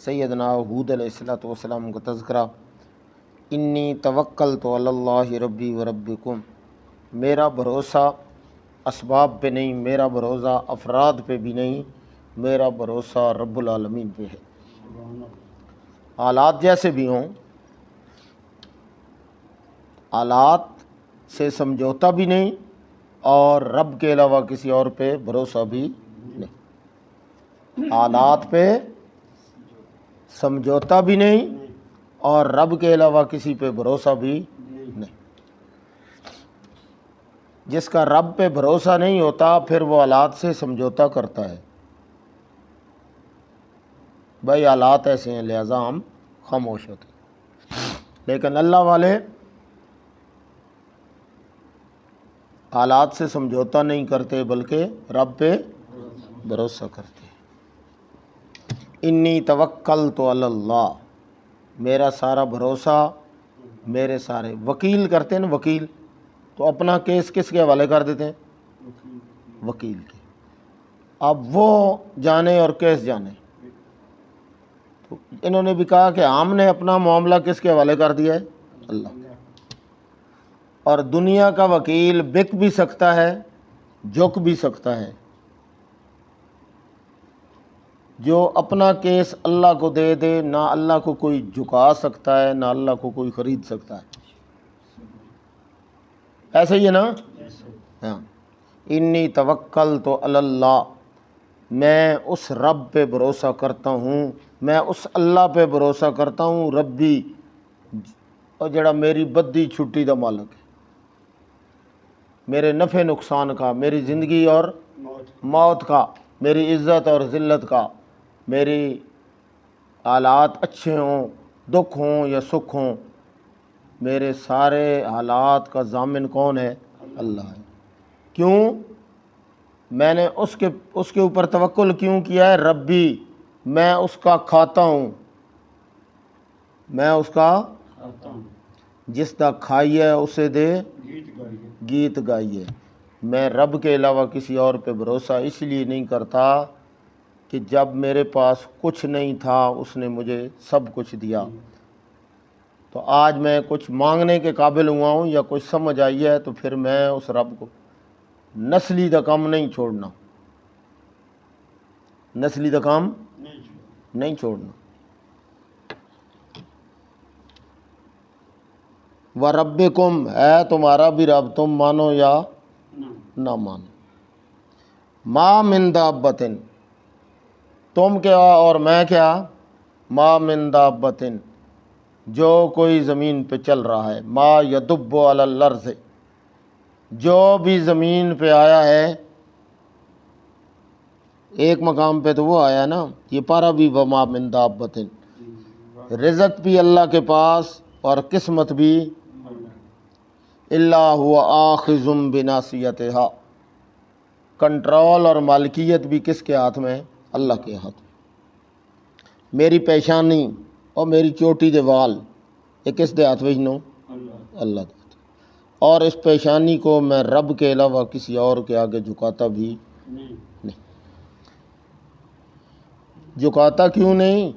سیدنا ہود علیہ الصلوۃ والسلام کا تذکرہ، انی توکلت علی اللہ ربی و ربکم، میرا بھروسہ اسباب پہ نہیں، میرا بھروسہ افراد پہ بھی نہیں، میرا بھروسہ رب العالمین پہ ہے۔ حالات جیسے بھی ہوں، حالات سے سمجھوتا بھی نہیں اور رب کے علاوہ کسی اور پہ بھروسہ بھی نہیں۔ حالات پہ سمجھوتا بھی نہیں اور رب کے علاوہ کسی پہ بھروسہ بھی نہیں۔ جس کا رب پہ بھروسہ نہیں ہوتا پھر وہ حالات سے سمجھوتا کرتا ہے۔ بھائی حالات ایسے ہیں لہٰذا ہم خاموش ہوتے ہیں، لیکن اللہ والے حالات سے سمجھوتا نہیں کرتے بلکہ رب پہ بھروسہ کرتے ہیں۔ انی توکلت علی اللہ، میرا سارا بھروسہ، میرے سارے وکیل کرتے ہیں نا، وکیل تو اپنا کیس کس کے حوالے کر دیتے ہیں؟ وکیل کے۔ اب وہ جانے اور کیس جانے، تو انہوں نے بھی کہا کہ ہم نے اپنا معاملہ کس کے حوالے کر دیا ہے؟ اللہ۔ اور دنیا کا وکیل بک بھی سکتا ہے، جھک بھی سکتا ہے۔ جو اپنا کیس اللہ کو دے دے، نہ اللہ کو کوئی جھکا سکتا ہے نہ اللہ کو کوئی خرید سکتا ہے۔ ایسے ہی ہے نا؟ ہاں۔ انی توکلت علی اللہ، میں اس رب پہ بھروسہ کرتا ہوں، میں اس اللہ پہ بھروسہ کرتا ہوں، ربی، اور جڑا میری بدی چھٹی دا مالک ہے، میرے نفع نقصان کا، میری زندگی اور موت کا، میری عزت اور ذلت کا، میری حالات اچھے ہوں، دکھ ہوں یا سکھ ہوں، میرے سارے حالات کا ضامن کون ہے؟ اللہ ہے۔ کیوں؟ میں نے اس کے اوپر توکل کیوں کیا ہے؟ ربی، میں اس کا کھاتا ہوں، میں اس کا جس دا کھائیے اسے دے گیت گائیے۔ میں رب کے علاوہ کسی اور پہ بھروسہ اس لیے نہیں کرتا کہ جب میرے پاس کچھ نہیں تھا اس نے مجھے سب کچھ دیا، تو آج میں کچھ مانگنے کے قابل ہوا ہوں یا کچھ سمجھ آئی ہے تو پھر میں اس رب کو نسلی دا کام نہیں چھوڑنا، نسلی دا کام نہیں چھوڑنا۔ وَرَبِّكُمْ، ہے تمہارا بھی رب، تم مانو یا نہ مانو۔ ما من دابۃ، تم کیا اور میں کیا؟ ما من دابۃ، جو کوئی زمین پہ چل رہا ہے، ما یدب علی الارض، جو بھی زمین پہ آیا ہے۔ ایک مقام پہ تو وہ آیا نا، یہ پارا بھی وما من دابۃ، رزق بھی اللہ کے پاس اور قسمت بھی، الا هو آخذ بناصیتھا، کنٹرول اور مالکیت بھی کس کے ہاتھ میں ہے؟ اللہ کے ہاتھ میں۔ میری پیشانی اور میری چوٹی دے وال، یہ کس دے ہاتھ میں نو؟ اللہ دے ہاتھ میں۔ اور اس پیشانی کو میں رب کے علاوہ کسی اور کے آگے جھکاتا بھی نہیں۔ جھکاتا کیوں نہیں؟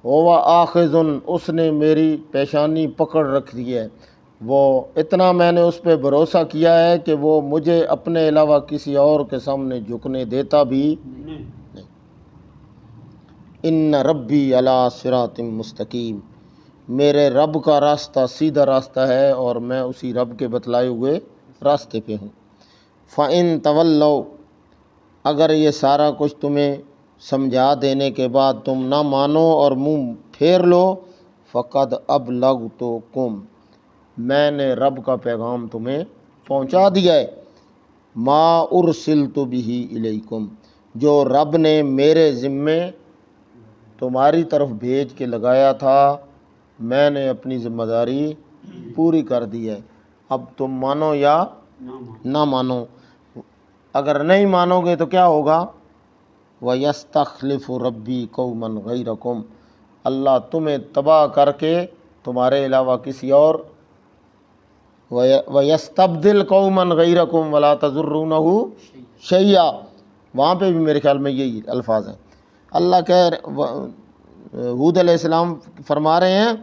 وہ آخذ، اس نے میری پیشانی پکڑ رکھ دی ہے، وہ اتنا میں نے اس پہ بھروسہ کیا ہے کہ وہ مجھے اپنے علاوہ کسی اور کے سامنے جھکنے دیتا بھی نہیں۔ ان ربی علی صراط مستقیم، میرے رب کا راستہ سیدھا راستہ ہے اور میں اسی رب کے بتلائے ہوئے راستے پہ ہوں۔ فَإِن تَوَلَّوْا، اگر یہ سارا کچھ تمہیں سمجھا دینے کے بعد تم نہ مانو اور منہ پھیر لو، فَقَدْ أَبْلَغْتُكُمْ، میں نے رب کا پیغام تمہیں پہنچا دیا ہے، ما ارسلت بہ الیکم، جو رب نے میرے ذمے تمہاری طرف بھیج کے لگایا تھا، میں نے اپنی ذمہ داری پوری کر دی ہے۔ اب تم مانو یا نہ مانو، اگر نہیں مانو گے تو کیا ہوگا؟ وَيَسْتَخْلِفُ رَبِّي قَوْمًا غَيْرَكُمْ، اللہ تمہیں تباہ کر کے تمہارے علاوہ کسی اور، وَيَسْتَبْدِلْ قَوْمًا غَيْرَكُمْ وَلَا تَضُرُّونَهُ شَيْئًا، وہاں پہ بھی میرے خیال میں یہی الفاظ ہیں۔ اللہ کہہ ہود علیہ السلام فرما رہے ہیں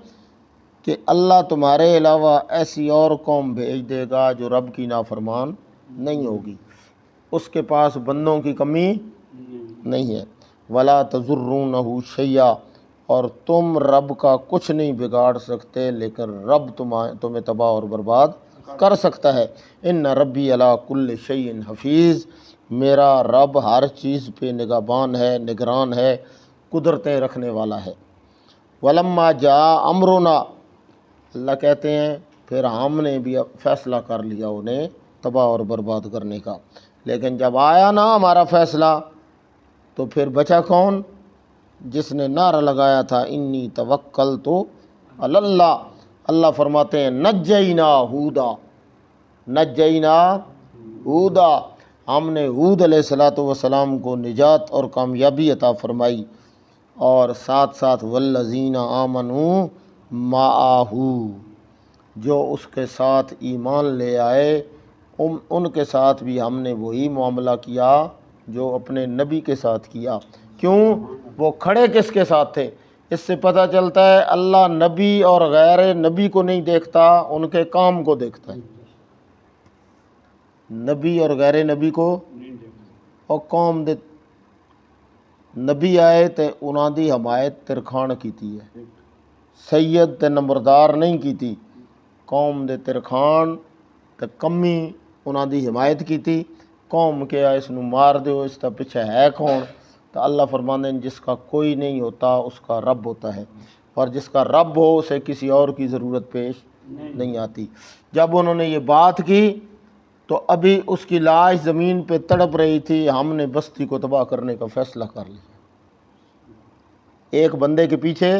کہ اللہ تمہارے علاوہ ایسی اور قوم بھیج دے گا جو رب کی نافرمان نہیں ہوگی، اس کے پاس بندوں کی کمی نہیں ہے۔ ولا تضرونہ شیئا، اور تم رب کا کچھ نہیں بگاڑ سکتے، لیکن رب تمہیں تباہ اور برباد کر سکتا ہے۔ ان ربی علی کل شیء حفیظ، میرا رب ہر چیز پہ نگہبان ہے، نگران ہے، قدرتیں رکھنے والا ہے۔ ولما جاء امرنا، اللہ کہتے ہیں پھر ہم نے بھی فیصلہ کر لیا انہیں تباہ اور برباد کرنے کا، لیکن جب آیا نا ہمارا فیصلہ تو پھر بچا کون؟ جس نے نعرہ لگایا تھا انی توکلت علی اللہ۔ اللہ فرماتے ہیں نجینا ہودا، نجینا ہودا، ہم نے ہود علیہ السلام کو نجات اور کامیابی عطا فرمائی، اور ساتھ ساتھ والذین آمنوا معہ، جو اس کے ساتھ ایمان لے آئے ان کے ساتھ بھی ہم نے وہی معاملہ کیا جو اپنے نبی کے ساتھ کیا۔ کیوں؟ وہ کھڑے کس کے ساتھ تھے؟ اس سے پتہ چلتا ہے اللہ نبی اور غیر نبی کو نہیں دیکھتا، ان کے کام کو دیکھتا ہے۔ نبی اور غیر نبی کو اور قوم دے نبی آئے تے انہاں دی حمایت ترکھان کیتی ہے، سید تے نمبردار نہیں کیتی، قوم دے ترکھان تے کمی انہاں دی حمایت کیتی۔ قوم کیا اس نو مار دیو، اس کا پیچھے ہے کون؟ تو اللہ فرماندے ہیں جس کا کوئی نہیں ہوتا اس کا رب ہوتا ہے، اور جس کا رب ہو اسے کسی اور کی ضرورت پیش نہیں آتی۔ جب انہوں نے یہ بات کی تو ابھی اس کی لاش زمین پہ تڑپ رہی تھی، ہم نے بستی کو تباہ کرنے کا فیصلہ کر لیا۔ ایک بندے کے پیچھے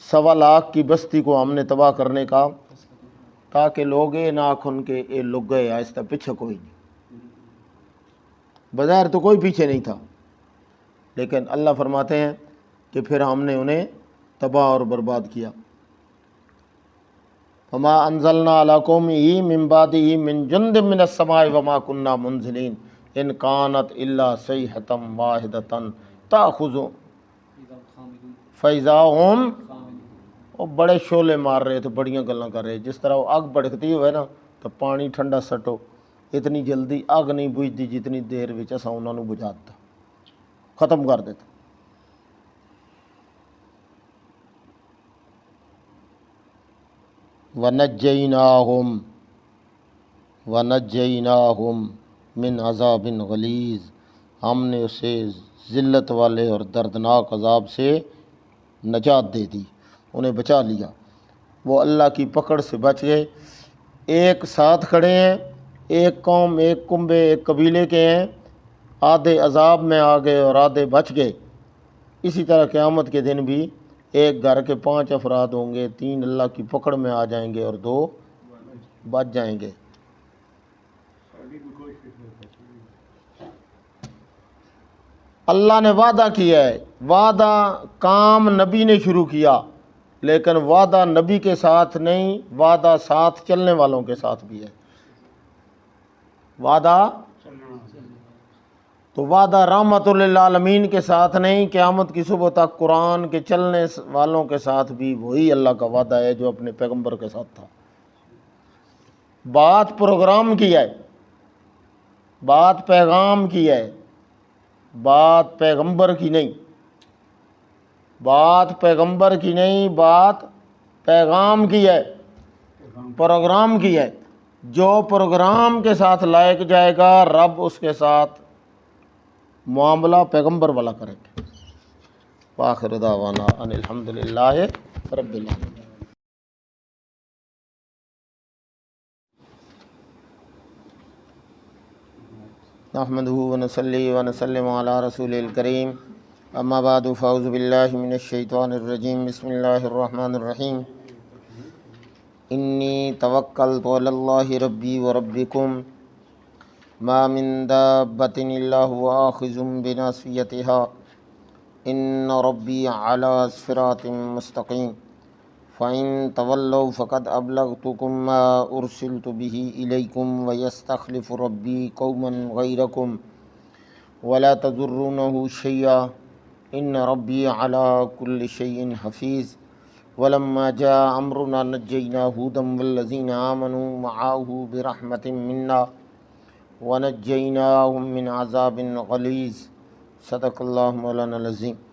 1.25 کی بستی کو ہم نے تباہ کرنے کا، تاکہ لوگ اے نہ کھن کے اے لگ گئے آہستہ، پیچھے کوئی نہیں، بظاہر تو کوئی پیچھے نہیں تھا، لیکن اللہ فرماتے ہیں کہ پھر ہم نے انہیں تباہ اور برباد کیا۔ وما انزلنا علی قومہ من بعدہ من جند من السماء وما كنا منزلین ان كانت الا صیحۃ واحدۃ تأخذ فإذا هم، وہ بڑے شعلے مار رہے تھے، بڑیاں گلاں کر رہے، جس طرح وہ آگ بھڑکتی ہوئے نا تو پانی ٹھنڈا سٹو، اتنی جلدی آگ نہیں بجھتی جتنی دیر وچ اساں انہاں نوں بجھا دیتا، ختم کر دیتا۔ وَنَجَّيْنَاهُمْ مِنْ عَذَابٍ غَلِيظٍ، ہم نے اسے ذلت والے اور دردناک عذاب سے نجات دے دی، انہیں بچا لیا، وہ اللہ کی پکڑ سے بچ گئے۔ ایک ساتھ کھڑے ہیں، ایک قوم، ایک کنبے، ایک قبیلے کے ہیں، آدھے عذاب میں آ گئے اور آدھے بچ گئے۔ اسی طرح قیامت کے دن بھی ایک گھر کے 5 افراد ہوں گے، 3 اللہ کی پکڑ میں آ جائیں گے اور 2 بچ جائیں گے۔ اللہ نے وعدہ کیا ہے، وعدہ کام نبی نے شروع کیا، لیکن وعدہ نبی کے ساتھ نہیں، وعدہ ساتھ چلنے والوں کے ساتھ بھی ہے۔ وعدہ تو وعدہ رحمت للعالمین کے ساتھ نہیں، قیامت کی صبح تک قرآن کے چلنے والوں کے ساتھ بھی وہی اللہ کا وعدہ ہے جو اپنے پیغمبر کے ساتھ تھا۔ بات پروگرام کی ہے، بات پیغام کی ہے، بات پیغمبر کی نہیں، بات پیغمبر کی نہیں، بات پیغام کی ہے، پروگرام کی ہے۔ جو پروگرام کے ساتھ لائق جائے گا رب اس کے ساتھ معاملہ پیغمبر والا کریں گے۔ وآخر دعوانا ان الحمدللہ رب العالمین۔ نحمدہ ونصلی ونسلم علی رسول الکریم، اما بعد فاعوذ باللہ من الشیطان الرجیم، بسم اللہ الرحمن الرحیم۔ انی توکلت علی اللہ ربی وربکم، ما من دابۃ الا هو آخذ بناصیتها، ان ربی علی صراط مستقیم، فإن تولوا فقد أبلغتكم ما أرسلت به إليكم ويستخلف ربي قوما غيركم ولا تضرونه شيئا ان ربی علی کل شیء حفیظ ولما جاء امرنا نجینا ہودا والذین آمنوا معه برحمت منا ونجیناهم من عذاب غلیظ۔ صدق اللہ مولانا العظیم۔